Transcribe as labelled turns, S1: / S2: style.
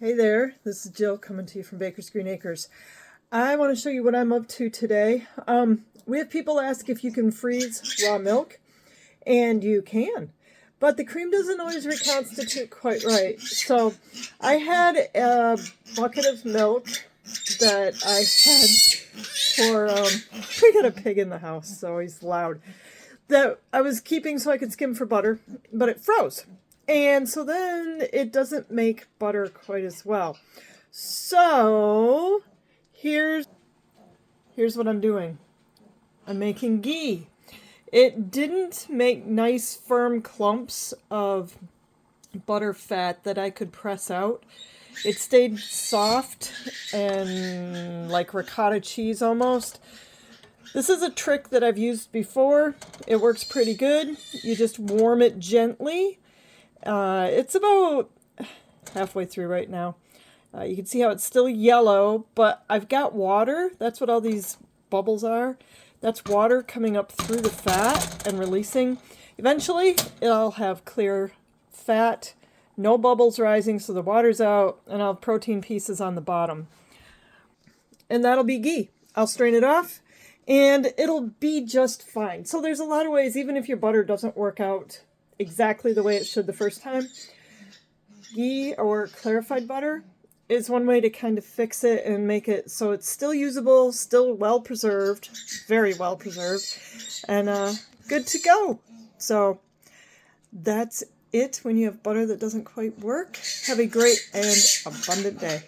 S1: Hey there, this is Jill coming to you from Baker's Green Acres. I want to show you what I'm up to today. We have people ask if you can freeze raw milk, and you can, but the cream doesn't always reconstitute quite right. So I had a bucket of milk that I had for, we got a pig in the house, so he's loud, that I was keeping so I could skim for butter, but it froze. And so then it doesn't make butter quite as well. So here's what I'm doing. I'm making ghee. It didn't make nice firm clumps of butter fat that I could press out. It stayed soft and like ricotta cheese almost. This is a trick that I've used before. It works pretty good. You just warm it gently. It's about halfway through right now. You can see how it's still yellow, but I've got water. That's what all these bubbles are. That's water coming up through the fat and releasing. Eventually, it'll have clear fat, no bubbles rising, so the water's out, and I'll have protein pieces on the bottom. And that'll be ghee. I'll strain it off, and it'll be just fine. So there's a lot of ways, even if your butter doesn't work out exactly the way it should the first time, ghee or clarified butter is one way to kind of fix it and make it so it's still usable, still well preserved, very well preserved, and good to go. So that's it when you have butter that doesn't quite work. Have a great and abundant day.